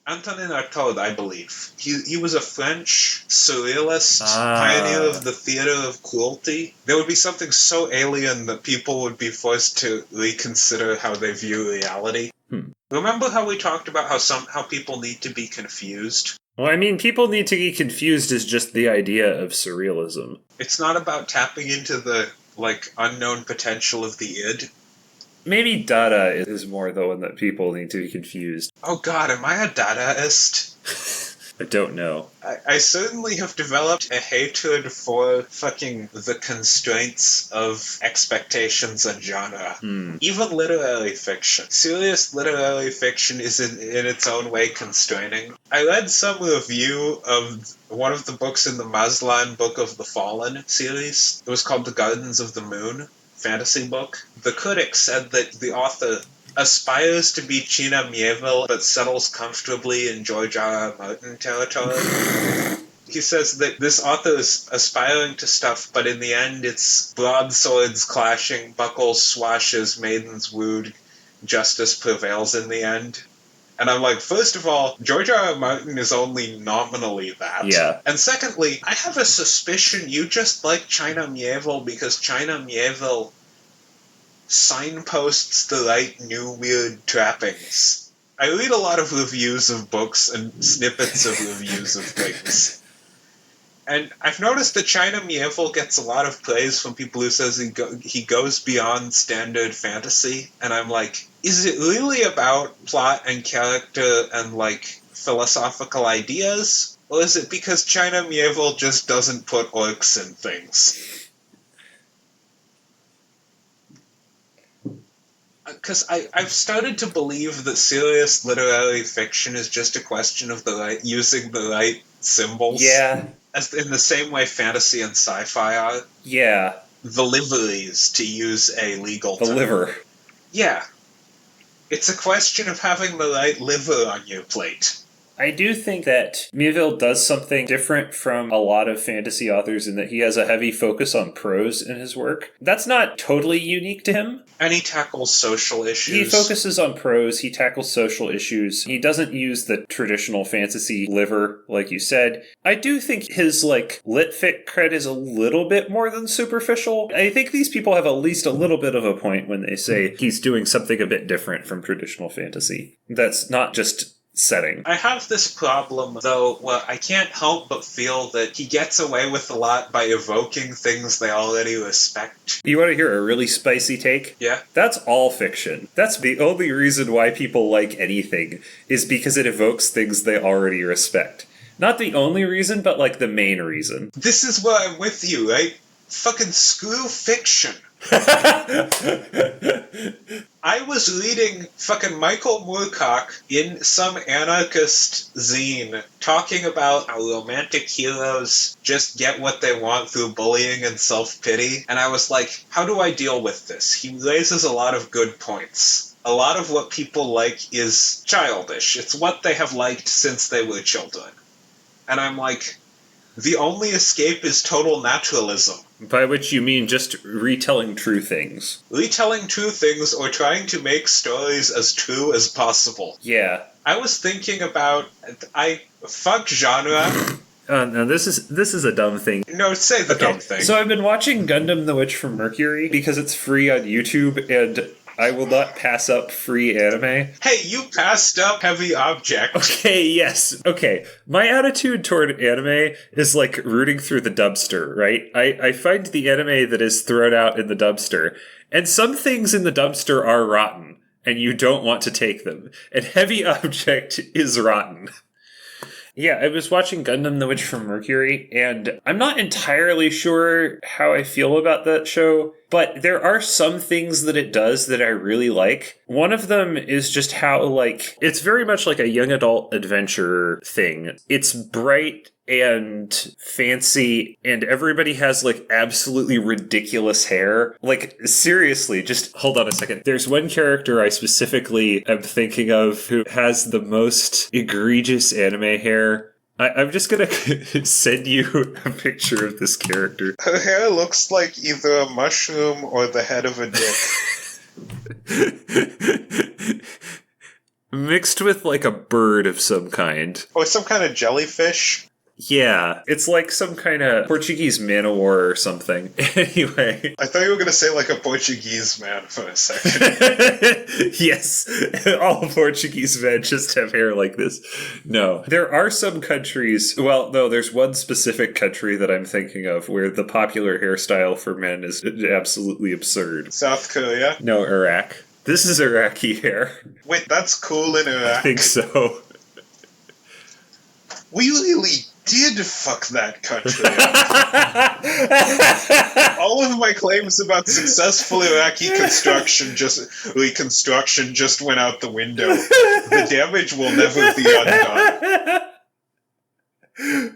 Antonin Artaud, I believe. He was a French surrealist, pioneer of the theater of cruelty. There would be something so alien that people would be forced to reconsider how they view reality. Remember how we talked about how people need to be confused? Well, I mean, people need to be confused is just the idea of surrealism. It's not about tapping into the, unknown potential of the id. Maybe Dada is more the one that people need to be confused. Oh god, am I a Dadaist? I don't know. I certainly have developed a hatred for fucking the constraints of expectations and genre. Even literary fiction. Serious literary fiction is in its own way constraining. I read some review of one of the books in the Maslan Book of the Fallen series. It was called The Gardens of the Moon. Fantasy book. The critic said that the author aspires to be China Miéville but settles comfortably in George R.R. Martin territory. He says that this author is aspiring to stuff, but in the end it's broadswords clashing, buckles, swashes, maidens wooed, justice prevails in the end. And I'm like, first of all, George R.R. Martin is only nominally that. Yeah. And secondly, I have a suspicion you just like China Miéville because China Miéville signposts the right new weird trappings. I read a lot of reviews of books and snippets of reviews of things. And I've noticed that China Miéville gets a lot of praise from people who says he goes beyond standard fantasy. And I'm like, is it really about plot and character and, philosophical ideas? Or is it because China Miéville just doesn't put orcs in things? Because I've started to believe that serious literary fiction is just a question of using the right symbols. Yeah. As in the same way fantasy and sci-fi are. Yeah. The liveries, to use a legal term. The liver. Yeah. It's a question of having the right liver on your plate. I do think that Miéville does something different from a lot of fantasy authors in that he has a heavy focus on prose in his work. That's not totally unique to him. And he tackles social issues. He focuses on prose, he tackles social issues. He doesn't use the traditional fantasy liver, like you said. I do think his, lit fic cred is a little bit more than superficial. I think these people have at least a little bit of a point when they say he's doing something a bit different from traditional fantasy. That's not just setting. I have this problem, though, where I can't help but feel that he gets away with a lot by evoking things they already respect. You want to hear a really spicy take? Yeah? That's all fiction. That's the only reason why people like anything, is because it evokes things they already respect. Not the only reason, but, the main reason. This is where I'm with you, right? Fucking screw fiction. I was reading fucking Michael Moorcock in some anarchist zine talking about how romantic heroes just get what they want through bullying and self-pity, and I was like, how do I deal with this? He raises a lot of good points. A lot of what people like is childish. It's what they have liked since they were children. And I'm like, the only escape is total naturalism. By which you mean just retelling true things. Retelling true things or trying to make stories as true as possible. Yeah. I was thinking about... fuck genre. No, this is a dumb thing. No, say the dumb thing. So I've been watching Gundam The Witch from Mercury because it's free on YouTube, and I will not pass up free anime. Hey, you passed up Heavy Object. Okay, yes. Okay, my attitude toward anime is like rooting through the dumpster, right? I find the anime that is thrown out in the dumpster, and some things in the dumpster are rotten, and you don't want to take them. And Heavy Object is rotten. Yeah, I was watching Gundam The Witch from Mercury, and I'm not entirely sure how I feel about that show, but there are some things that it does that I really like. One of them is just how, it's very much like a young adult adventure thing. It's bright and fancy, and everybody has, absolutely ridiculous hair. Seriously, just hold on a second. There's one character I specifically am thinking of who has the most egregious anime hair. I'm just gonna send you a picture of this character. Her hair looks like either a mushroom or the head of a dick. Mixed with, like, a bird of some kind. Or some kind of jellyfish. Yeah, it's like some kind of Portuguese man o' war or something. Anyway. I thought you were going to say like a Portuguese man for a second. Yes, all Portuguese men just have hair like this. No, there are some countries, well, no, there's one specific country that I'm thinking of where the popular hairstyle for men is absolutely absurd. South Korea? No, Iraq. This is Iraqi hair. Wait, that's cool in Iraq? I think so. We really did fuck that country up. All of my claims about successful Iraqi reconstruction just went out the window. The damage will never be undone.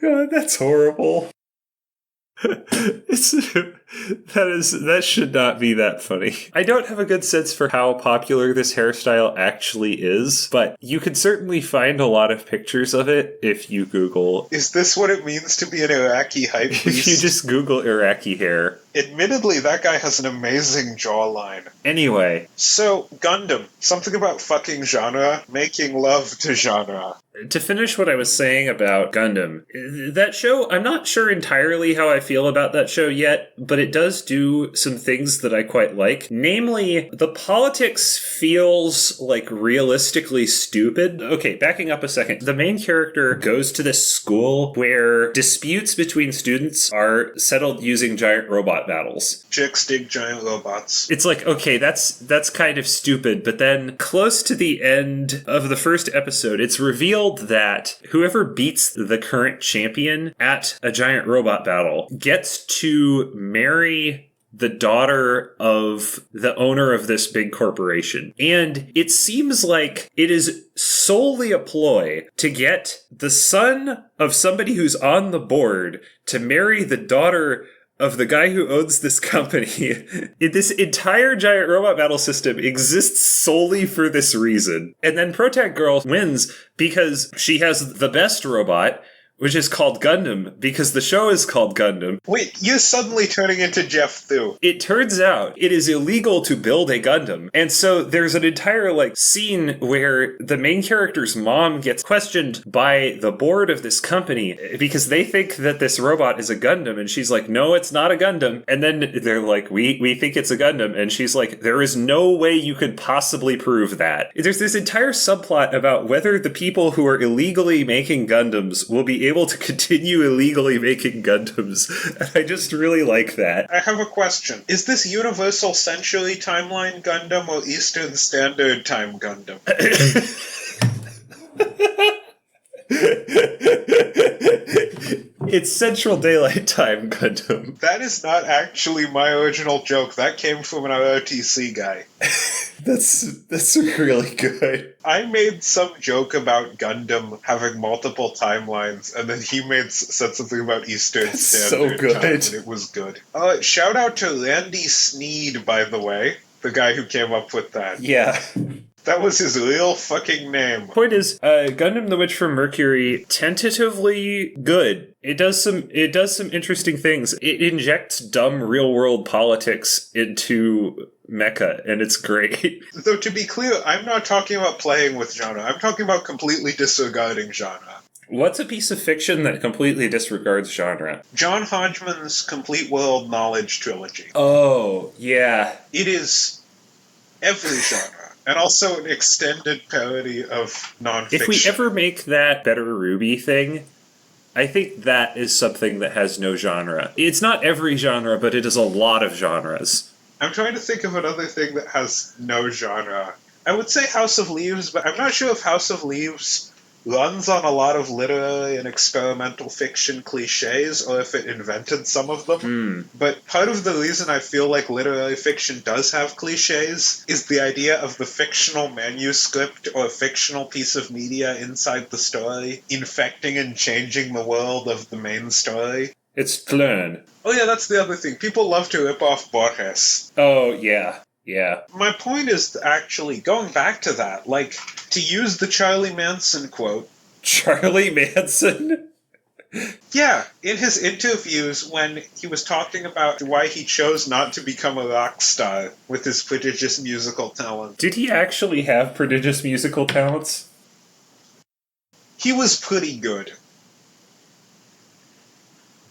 God, that's horrible. That should not be that funny. I don't have a good sense for how popular this hairstyle actually is, but you can certainly find a lot of pictures of it if you Google. Is this what it means to be an Iraqi hype beast? If you just Google Iraqi hair. Admittedly, that guy has an amazing jawline. Anyway. So, Gundam. Something about fucking genre, making love to genre. To finish what I was saying about Gundam, that show, I'm not sure entirely how I feel about that show yet, but it does do some things that I quite like. Namely, the politics feels like realistically stupid. Okay, backing up a second. The main character goes to this school where disputes between students are settled using giant robot battles. Chicks dig giant robots. It's like, okay, that's kind of stupid, but then close to the end of the first episode, it's revealed that whoever beats the current champion at a giant robot battle gets to marry the daughter of the owner of this big corporation. And it seems like it is solely a ploy to get the son of somebody who's on the board to marry the daughter of the guy who owns this company. This entire giant robot battle system exists solely for this reason. And then Protag Girl wins because she has the best robot, which is called Gundam, because the show is called Gundam. Wait, you're suddenly turning into Jeff Thu. It turns out it is illegal to build a Gundam. And so there's an entire, scene where the main character's mom gets questioned by the board of this company because they think that this robot is a Gundam, and she's like, no, it's not a Gundam. And then they're like, we think it's a Gundam. And she's like, there is no way you could possibly prove that. There's this entire subplot about whether the people who are illegally making Gundams will be able to continue illegally making Gundams. And I just really like that. I have a question. Is this Universal Century Timeline Gundam or Eastern Standard Time Gundam? It's Central Daylight Time Gundam. That is not actually my original joke. That came from an ROTC guy. That's really good. I made some joke about Gundam having multiple timelines, and then he said something about Eastern Standard so good. Time, and it was good. Shout out to Randy Sneed, by the way, the guy who came up with that. Yeah. That was his real fucking name. Point is, Gundam the Witch from Mercury, tentatively good. It does some interesting things. It injects dumb real-world politics into mecha, and it's great. Though, to be clear, I'm not talking about playing with genre. I'm talking about completely disregarding genre. What's a piece of fiction that completely disregards genre? John Hodgman's Complete World Knowledge trilogy. Oh, yeah. It is every genre. And also an extended parody of nonfiction. If we ever make that Better Ruby thing, I think that is something that has no genre. It's not every genre, but it is a lot of genres. I'm trying to think of another thing that has no genre. I would say House of Leaves, but I'm not sure if House of Leaves runs on a lot of literary and experimental fiction cliches, or if it invented some of them. But part of the reason I feel like literary fiction does have cliches is the idea of the fictional manuscript or fictional piece of media inside the story infecting and changing the world of the main story. It's Plern. Oh yeah, that's the other thing. People love to rip off Borges. Oh, yeah. Yeah. My point is actually, going back to that, to use the Charlie Manson quote... Charlie Manson? Yeah, in his interviews when he was talking about why he chose not to become a rock star with his prodigious musical talent. Did he actually have prodigious musical talents? He was pretty good.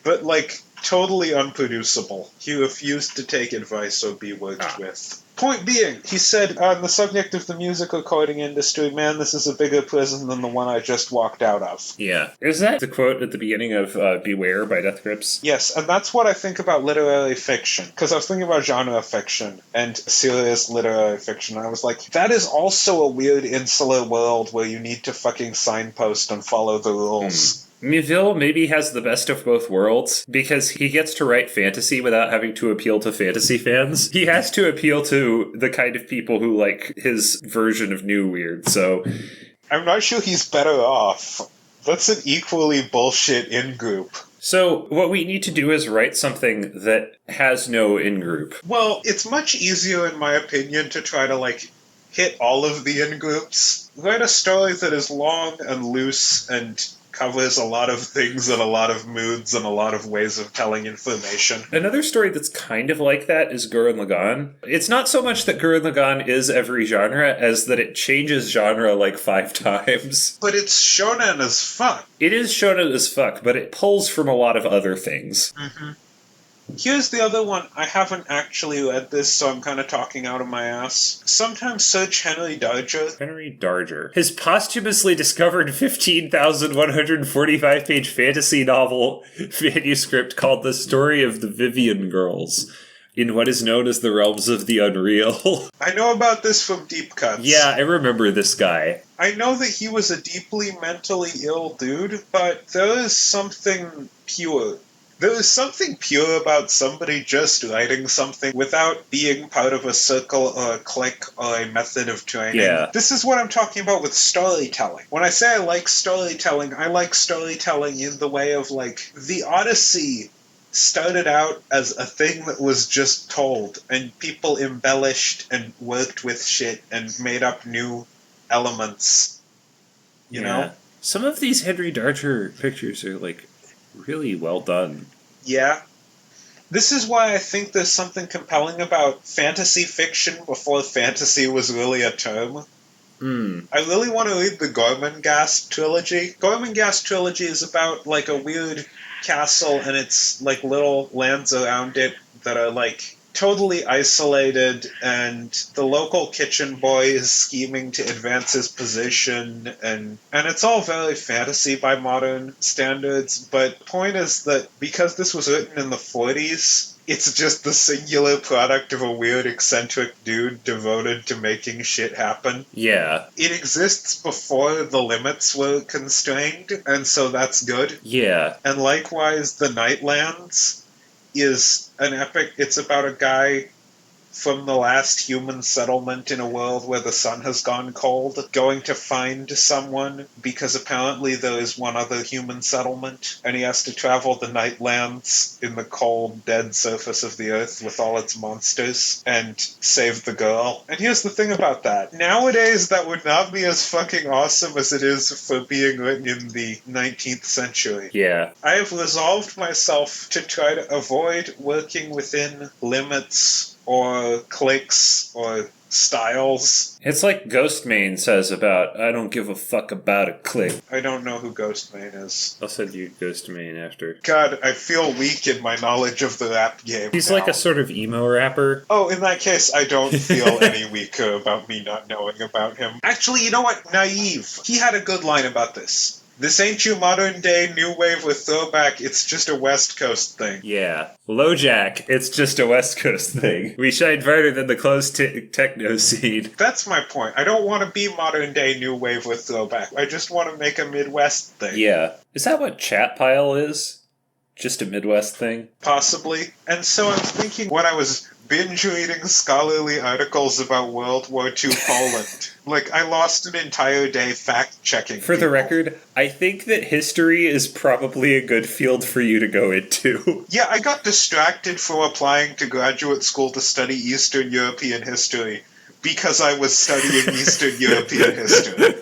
But, like, totally unproducible. He refused to take advice or be worked with. Point being, he said, on the subject of the music recording industry, man, this is a bigger prison than the one I just walked out of. Yeah. Is that the quote at the beginning of Beware by Death Grips? Yes, and that's what I think about literary fiction. Because I was thinking about genre fiction and serious literary fiction. I was like, that is also a weird insular world where you need to fucking signpost and follow the rules. Miville maybe has the best of both worlds, because he gets to write fantasy without having to appeal to fantasy fans. He has to appeal to the kind of people who like his version of New Weird, so... I'm not sure he's better off. That's an equally bullshit in-group. So, what we need to do is write something that has no in-group. Well, it's much easier, in my opinion, to try to, like, hit all of the in-groups. Write a story that is long and loose and covers a lot of things and a lot of moods and a lot of ways of telling information. Another story that's kind of like that is Gurren Lagann. It's not so much that Gurren Lagann is every genre as that it changes genre like 5 times. But it's shonen as fuck. It is shonen as fuck, but it pulls from a lot of other things. Mm-hmm. Here's the other one. I haven't actually read this, so I'm kind of talking out of my ass. Sometimes search Henry Darger. Henry Darger. His posthumously discovered 15,145-page fantasy novel manuscript called The Story of the Vivian Girls, in what is known as the realms of the unreal. I know about this from Deep Cuts. Yeah, I remember this guy. I know that he was a deeply mentally ill dude, but there is something pure. There is something pure about somebody just writing something without being part of a circle or a clique or a method of training. Yeah. This is what I'm talking about with storytelling. When I say I like storytelling in the way of, like, the Odyssey started out as a thing that was just told, and people embellished and worked with shit and made up new elements. You know? Some of these Henry Darger pictures are, like, really well done. Yeah. This is why I think there's something compelling about fantasy fiction before fantasy was really a term. I really want to read the Gormenghast trilogy. Gormenghast trilogy is about, like, a weird castle and it's, like, little lands around it that are, like, totally isolated, and the local kitchen boy is scheming to advance his position, and it's all very fantasy by modern standards, but the point is that because this was written in the 40s, it's just the singular product of a weird, eccentric dude devoted to making shit happen. Yeah. It exists before the limits were constrained, and so that's good. Yeah. And likewise, The Nightlands is an epic. It's about a guy from the last human settlement in a world where the sun has gone cold, going to find someone because apparently there is one other human settlement, and he has to travel the Nightlands in the cold, dead surface of the earth with all its monsters and save the girl. And here's the thing about that. Nowadays, that would not be as fucking awesome as it is for being written in the 19th century. Yeah. I have resolved myself to try to avoid working within limits or cliques or styles. It's like Ghostmane says about, I don't give a fuck about a clique. I don't know who Ghostmane is. I'll send you Ghostmane after. God, I feel weak in my knowledge of the rap game. He's now. like a sort of emo rapper. Oh, in that case, I don't feel any weaker about me not knowing about him. Actually, you know what? Naive. He had a good line about this. This ain't your modern-day new wave with throwback, it's just a West Coast thing. Yeah. LoJack, it's just a West Coast thing. We shine brighter than the closed techno scene. That's my point. I don't want to be modern-day new wave with throwback. I just want to make a Midwest thing. Yeah. Is that what Chat Pile is? Just a Midwest thing? Possibly. And so I'm thinking when I was binge reading scholarly articles about World War II Poland. Like, I lost an entire day fact-checking For the record, I think that history is probably a good field for you to go into. Yeah, I got distracted from applying to graduate school to study Eastern European history because I was studying Eastern European history.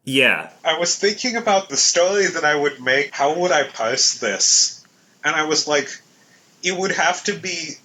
Yeah. I was thinking about the story that I would make. How would I parse this? And I was like, it would have to be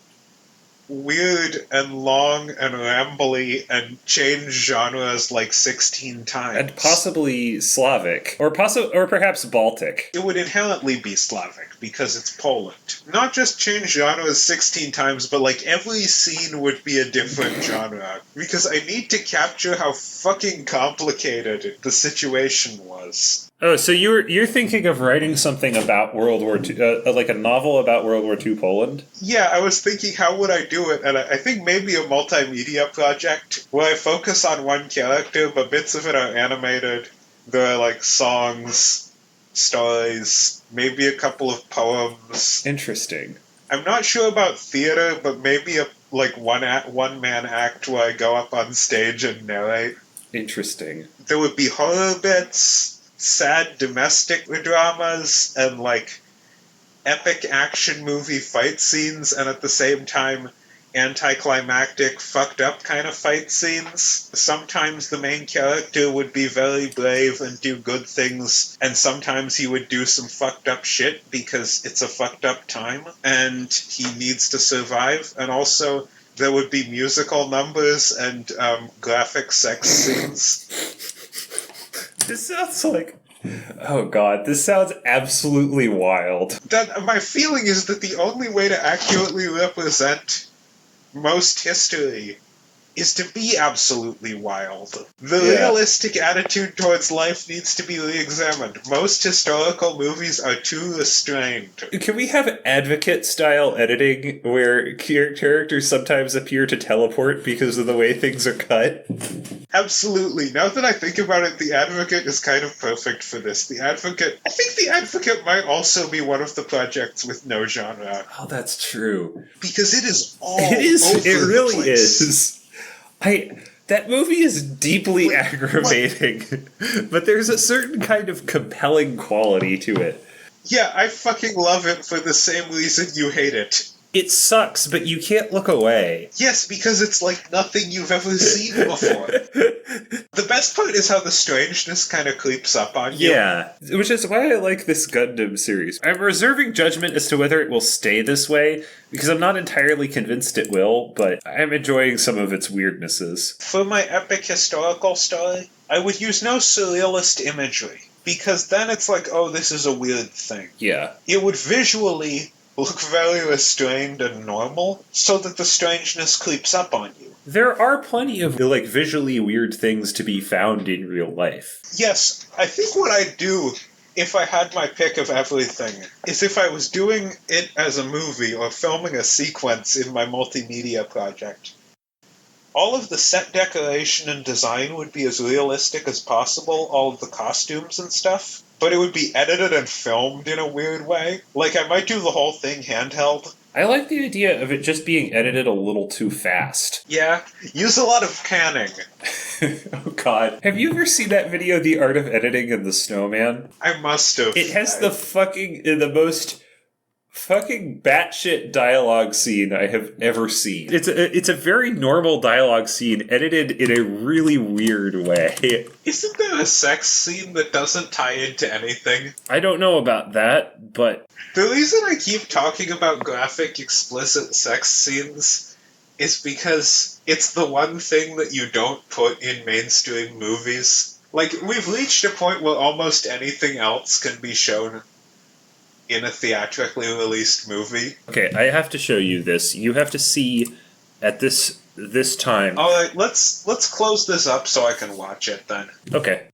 weird and long and rambly and change genres like 16 times. And possibly Slavic. Or perhaps Baltic. It would inherently be Slavic because it's Poland. Not just change genres 16 times, but like every scene would be a different genre. Because I need to capture how fucking complicated the situation was. Oh, so you're thinking of writing something about World War II, like a novel about World War II Poland? Yeah, I was thinking, how would I do it? And I think maybe a multimedia project where I focus on one character, but bits of it are animated. There are like songs, stories, maybe a couple of poems. Interesting. I'm not sure about theater, but maybe a one-man act where I go up on stage and narrate. Interesting. There would be horror bits, sad domestic dramas, and like epic action movie fight scenes, and at the same time anticlimactic, fucked up kind of fight scenes. Sometimes the main character would be very brave and do good things, and sometimes he would do some fucked up shit because it's a fucked up time and he needs to survive. And also there would be musical numbers and graphic sex scenes. This sounds like... Oh god, this sounds absolutely wild. My feeling is that the only way to accurately represent most history is to be absolutely wild. The realistic attitude towards life needs to be re-examined. Most historical movies are too restrained. Can we have Advocate-style editing where characters sometimes appear to teleport because of the way things are cut? Absolutely. Now that I think about it, The Advocate is kind of perfect for this. I think The Advocate might also be one of the projects with no genre. Oh, that's true. Because it is all It is. over It really the place. is. That movie is deeply aggravating, but there's a certain kind of compelling quality to it. Yeah, I fucking love it for the same reason you hate it. It sucks, but you can't look away. Yes, because it's like nothing you've ever seen before. The best part is how the strangeness kind of creeps up on you. Yeah, which is why I like this Gundam series. I'm reserving judgment as to whether it will stay this way, because I'm not entirely convinced it will, but I'm enjoying some of its weirdnesses. For my epic historical story, I would use no surrealist imagery, because then it's like, oh, this is a weird thing. Yeah. It would visually look very restrained and normal, so that the strangeness creeps up on you. There are plenty of, visually weird things to be found in real life. Yes, I think what I'd do, if I had my pick of everything, is if I was doing it as a movie or filming a sequence in my multimedia project, all of the set decoration and design would be as realistic as possible, all of the costumes and stuff, but it would be edited and filmed in a weird way. Like, I might do the whole thing handheld. I like the idea of it just being edited a little too fast. Yeah, use a lot of panning. Oh god. Have you ever seen that video, The Art of Editing in the Snowman? I must have. It has the most fucking batshit dialogue scene I have ever seen. It's a very normal dialogue scene, edited in a really weird way. Isn't there a sex scene that doesn't tie into anything? I don't know about that, but... The reason I keep talking about graphic, explicit sex scenes is because it's the one thing that you don't put in mainstream movies. Like, we've reached a point where almost anything else can be shown in a theatrically released movie. Okay, I have to show you this. You have to see at this time. Alright, let's close this up so I can watch it then. Okay.